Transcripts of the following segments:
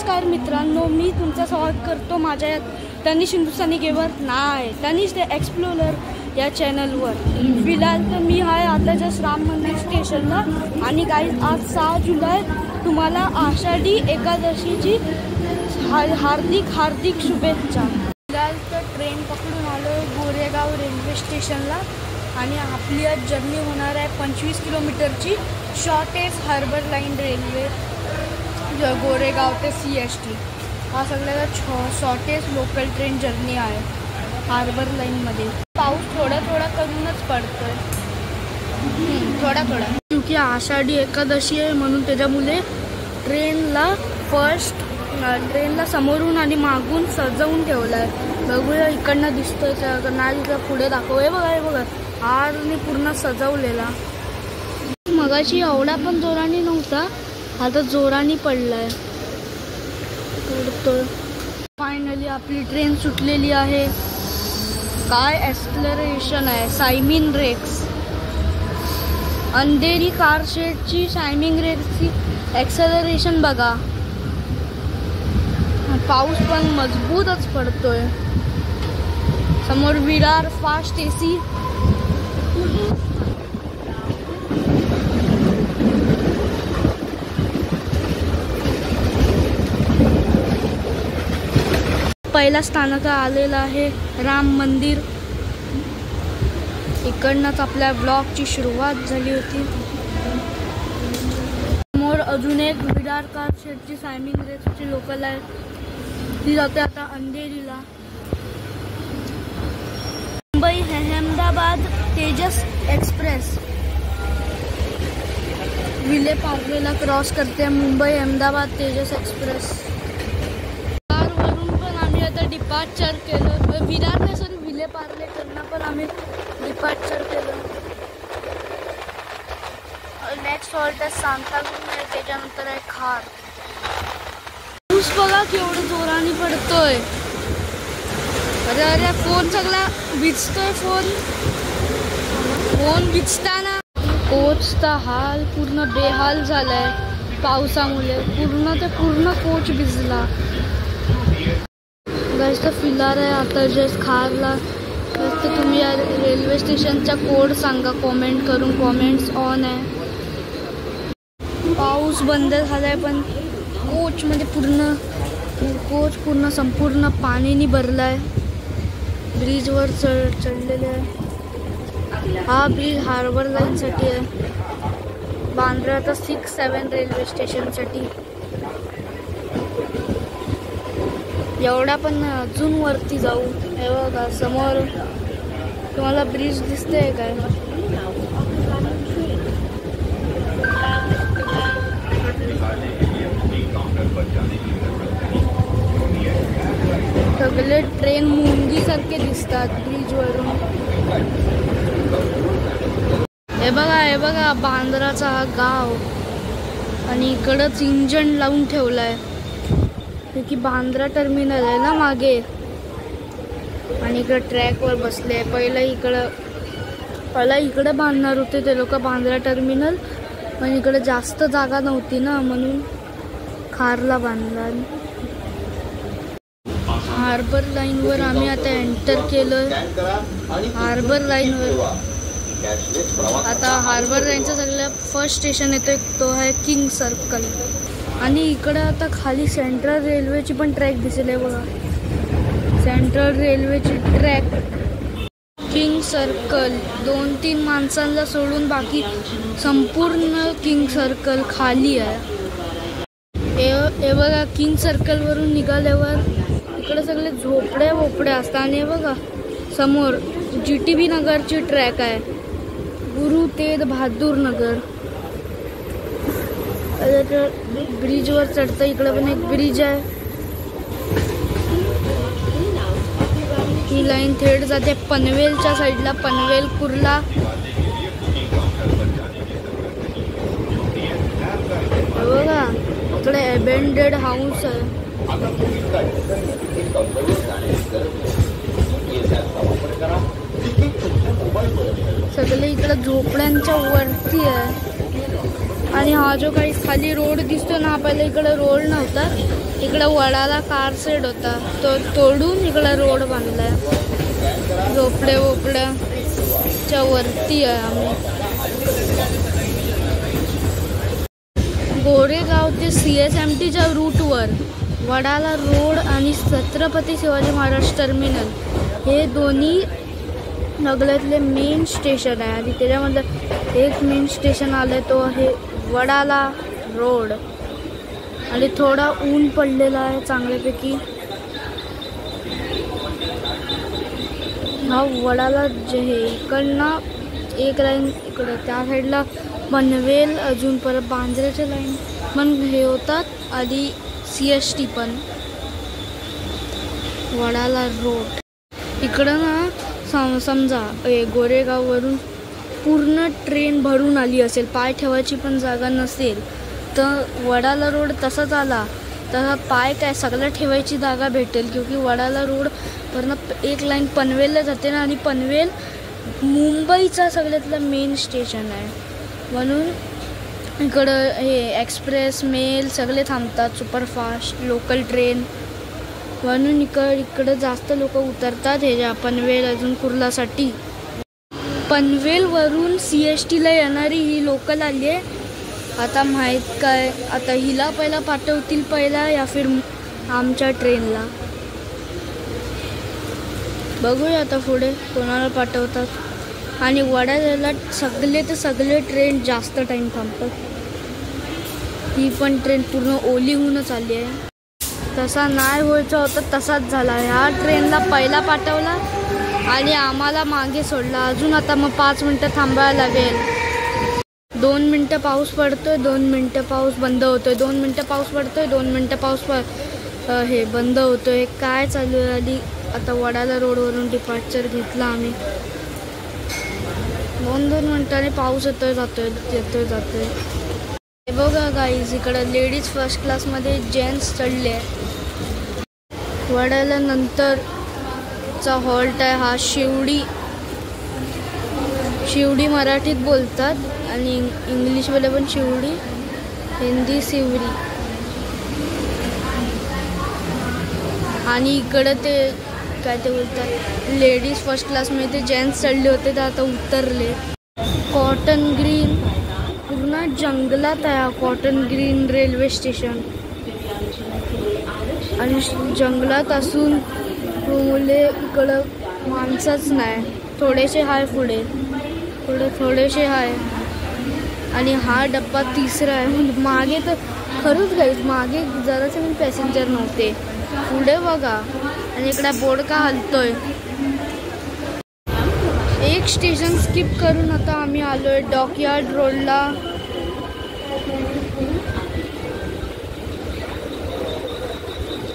नमस्कार मित्रांनो, मी तुमचं स्वागत करतो माझ्या तनिष हिंदुस्तानी गेमर नाही तनिष द एक्सप्लोरर या चॅनलवर। फिलहाल तर मी आहे आता जस्ट राम मंदिर स्टेशनला आणि गाईज आज 6 जुलै तुम्हाला आषाढी एकादशीची हार्दिक शुभेच्छा। फिलहाल तर ट्रेन पकडून आलो गोरेगाव रेल्वे स्टेशनला आणि आपली आज जर्नी होणार आहे 25 किलोमीटरची shortest harbour line railway Goregaon ते CST। हा सगळ्यात शॉर्टेस्ट लोकल ट्रेन जर्नी आहे हार्बर लाईनमध्ये। पाऊस थोडा करूनच पडतोय, थोडा क्योंकि आषाढी एकादशी आहे म्हणून त्याच्यामुळे ट्रेनला समोरून आणि मागून सजवून ठेवलं आहे। बघूया इकडनं दिसतोय का नाही, इकडं पुढे दाखव। हे बघा हारने पूर्ण सजवलेला। मगाशी एवढा पण जोराने नव्हता, आता जोराने पडलाय। फायनली आपली ट्रेन सुटलेली आहे। काय एक्सलरेशन आहे, सायमिंग रेक्स। अंधेरी कार शेडची सायमिंग रेक्सची एक्सलरेशन बघा। पाऊस पण मजबूतच पडतोय। समोर विरार फास्ट AC। पहिला स्थानक आलेला आहे राम मंदिर। इकडनंच आपल्या ब्लॉगची सुरुवात झाली होती। समोर अजून एक विरार कार शेडची सायमिंग रेक्सची लोकल आहे, ती जाते आता अंधेरीला। मुंबई अहमदाबाद तेजस एक्सप्रेस विले पार्लेला क्रॉस करते मुंबई अहमदाबाद तेजस एक्सप्रेस। डिपार्चर केलं विरार ने सर विले पार्ले करना पण आम्ही डिपार्चर केलं। नेक्स्ट हॉल्ट आहे सांताक्रूज आहे, त्याच्यानंतर आहे खार। पाऊस बघा केवढं जोराने पडतोय। अरे फोन सगळा भिजतोय। फोन भिजताना कोचचा हाल पूर्ण बेहाल झालाय पावसामुळे। पूर्ण कोच भिजला। गाइस फिलहाल आहे आता जस्ट खारला। तर तुम्ही या रेल्वे स्टेशनचा कोड सांगा कमेंट करून। कमेंट्स ऑन आहे। पाऊस बंद झालाय पण कोच पूर्ण संपूर्ण पाण्याने भरलाय। ब्रिजवर चढलेले आहे। हा ब्रिज हार्बर लाईनसाठी आहे, बांद्रा तर 6-7 रेल्वे स्टेशनसाठी। एवढा पण अजून वरती जाऊ। हे बघा समोर तुम्हाला ब्रिज दिसतंय काय? सगळे ट्रेन मुंगी सारखे दिसतात ब्रिजवरून। हे बघा बांद्राचा हा गाव आणि इकडंच इंजन लावून ठेवलाय की बांद्रा टर्मिनल आहे ना मागे। आणि इकडे ट्रॅकवर बसले। पहिला इकडे बांधणार होते ते लोक बांद्रा टर्मिनल, पण इकडे जास्त जागा नव्हती ना म्हणून खारला बांधला। हार्बर लाईनवर आम्ही आता एंटर केलं। हार्बर लाईनवर आता हार्बर लाईनचं सगळं फर्स्ट स्टेशन येतोय तो आहे किंग सर्कल। आणि इकडे आता खाली सेंट्रल रेल्वेची पण ट्रॅक दिसेल आहे बघा। सेंट्रल रेल्वेची ट्रॅक किंग सर्कल 2-3 माणसांना सोडून बाकी संपूर्ण किंग सर्कल खाली आहे। हे बघा किंग सर्कलवरून निघाल्यावर इकडे सगळे झोपडे असतात। आणि हे बघा समोर GTB नगरची ट्रॅक आहे, गुरु तेग बहादूर नगर। ब्रिजवर चढतं इकडे पण एक ब्रिज आहे। ही लाईन थेट जाते पनवेलच्या साईडला, पनवेल कुर्ला। बघा इकडे अबेंडेड हाऊस आहे। सगळे इकडे झोपड्यांच्या वरती आहे। आणि हा जो काही खाली रोड दिसतो ना, पहिले इकडे रोड नव्हता, इकडे वडाला कार शेड होता, तो तोडून इकडे रोड बांधलाय. झोपड्याच्या वरती आहे आम्ही. गोरेगाव ते CSMTच्या रूटवर वडाला रोड आणि छत्रपती शिवाजी महाराज टर्मिनल हे दोन्ही नगरातले मेन स्टेशन आहे. आणि त्याच्यामधलं एक मेन स्टेशन आलं तो आहे वडाला रोड. आणि थोडा ऊन पडलेला आहे चांगल्यापैकी. हा वडाला जे हे इकडनं एक लाईन इकडं त्या साईडला पनवेल, अजून परत बांद्राच्या लाईन पण हे होतात, आधी CST पण. वडाला रोड इकडं ना समजा गोरेगाववरून पूर्ण ट्रेन भरून आली असेल, पाय ठेवायची पण जागा नसेल, तर वडाला रोड तसाच आला तसा पाय काय सगळं ठेवायची जागा भेटेल. क्योंकि वडाला रोड वरनं एक लाईन पनवेलला जाते ना, आणि पनवेल मुंबईचा सगळ्यातलं मेन स्टेशन आहे. म्हणून इकडं हे एक्सप्रेस, मेल सगळे थांबतात, सुपरफास्ट, लोकल ट्रेन. म्हणून इकडं जास्त लोक उतरतात ह्याच्या पनवेल अजून कुर्लासाठी. पनवेलवरून CSTला येणारी ही लोकल आली आहे. आता माहीत काय, आता हिला पहिला पाठवतील पहिला या फिर आमच्या ट्रेनला. बघूया आता पुढे कोणाला पाठवतात. आणि वडाळ्याला सगळे ट्रेन जास्त टाईम थांबतात. ही पण ट्रेन पूर्ण ओली होऊनच आली आहे. तसा नाही व्हायचा होता तसाच झाला. ह्या ट्रेनला पहिला पाठवला आणि आम्हाला मागे सोडला. अजून आता मग 5 मिनटं थांबायला लागेल. 2 मिनटं पाऊस पडतोय, 2 मिनटं पाऊस बंद होतोय, 2 मिनटं पाऊस पडतोय, 2 मिनटं पाऊस हे बंद होतोय. काय चालू आहे. आधी आता वडाला रोडवरून डिपार्चर घेतला आम्ही. 2-2 मिनटाने पाऊस येतोय जातोय. हे बघा गाईज, इकडं लेडीज फर्स्ट क्लासमध्ये जेंट्स चढले आहे. वडाला नंतरचा हॉल्ट आहे हा शिवडी मराठीत बोलतात आणि इंग्लिशमध्ये पण शिवडी, हिंदी शिवरी. आणि इकडं ते काय ते बोलतात लेडीज फर्स्ट क्लासमध्ये ते जेंट्स चढले होते तर आता उतरले. कॉटन ग्रीन पूर्ण जंगलात आहे. कॉटन ग्रीन रेल्वे स्टेशन आणि जंगलात असून मुले इकडं माणसंच नाही. थोडेसे हाय पुढे, थोडेसे हाय. आणि हा डब्बा तिसरा आहे. मागे तर खरंच गाईज मागे जरासे पण पॅसेंजर नव्हते. पुढे बघा आणि इकडे बोर्ड का हलतोय. एक स्टेशन स्किप करून आता आम्ही आलोय डॉकयार्ड रोडला.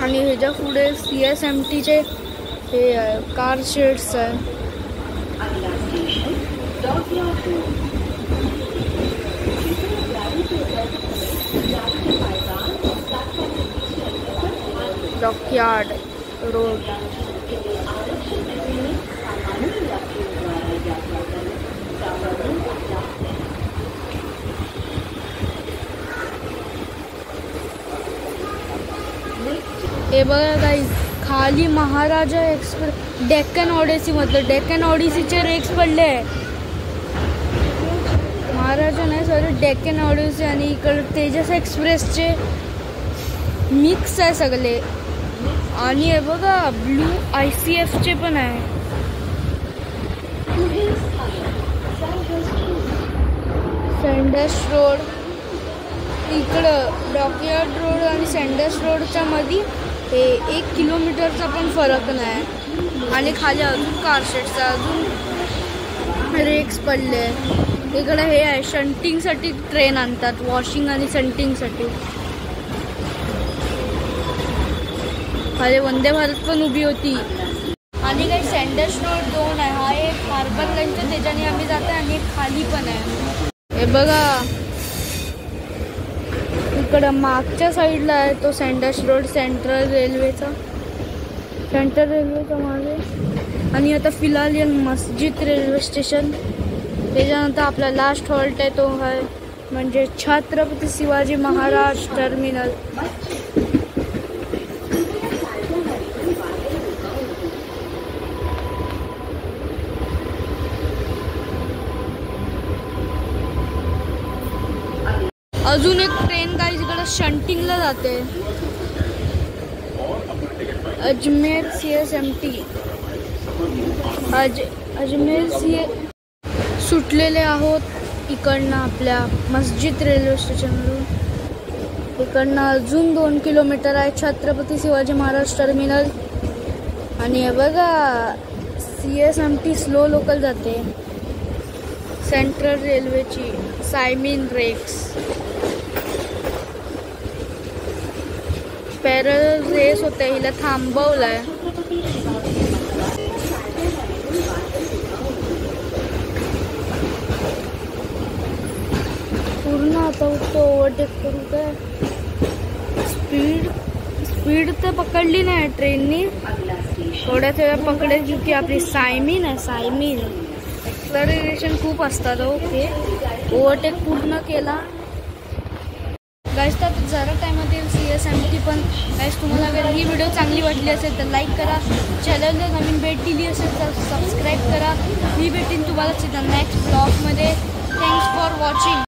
आणि ह्याच्या पुढे CSMTचे हे कार शेड्स आहे. Dockyard road. हे बघा गाईज, खाली महाराजा एक्सप्रेस डेक्कन ओडिसी मधलं डेक्कन ओडिसीचे रेक्स पडले आहे. महाराजा नाही सॉरी डेक्कन ओडिसी. आणि इकडे तेजस एक्सप्रेसचे मिक्स आहे सगळे. आणि हे बघा ब्लू ICFचे पण आहे. सँडर्स रोड इकडं डॉकयार्ड रोड आणि सँडर्स रोडच्या मध्ये 1 किलोमीटरचा पण फरक नाही. आणि खाली अजून कारशेडचा अजून रेक्स पडले. इकडे हे आहे शंटिंगसाठी ट्रेन आणतात, वॉशिंग आणि शंटिंगसाठी. खाली वंदे भारत पण उभी होती. आणि काही सँडर्स रोड 2 आहे. हा एक हार्बर लाईनच्या त्याच्याने आम्ही जातो आणि एक खाली पण आहे. हे बघा इकडं मागच्या साईडला आहे तो सँडर्स रोड सेंट्रल रेल्वेचा मागे. आणि आता फिलहाल मस्जिद रेल्वे स्टेशन. त्याच्यानंतर आपला लास्ट हॉल्ट आहे तो आहे म्हणजे छत्रपती शिवाजी महाराज टर्मिनल. अजून एक ट्रेन काही इकडे शंटिंगला जाते. अजमेर CSMT अजमेर सुटलेले आहोत इकडनं आपल्या मस्जिद रेल्वे स्टेशनवरून. इकडनं अजून 2 किलोमीटर आहे छत्रपती शिवाजी महाराज टर्मिनल. आणि हे बघा CSMT स्लो लोकल जाते सेंट्रल रेल्वेची सायमिन रेक्स. पॅरल रेस होते, हिला थांबवलाय. पूर्ण आता तो ओव्हरटेक करू काय. स्पीड तर पकडली नाही ट्रेननी, थोड्याच वेळा पकडेल क्योंकि आपली सायमिन आहे. सायमिन एक्सलरेशन खूप असतात. ओके ओव्हरटेक पूर्ण केला गाईस. तर जरा टायमात येईल CSMT पण. गाईस तुम्हाला अगर ही व्हिडिओ चांगली वाटली असेल तर लाईक करा. चॅनलला नवीन भेट दिली असेल तर सबस्क्राईब करा. मी भेटीन तुम्हाला नेक्स्ट ब्लॉगमध्ये. Thanks for watching.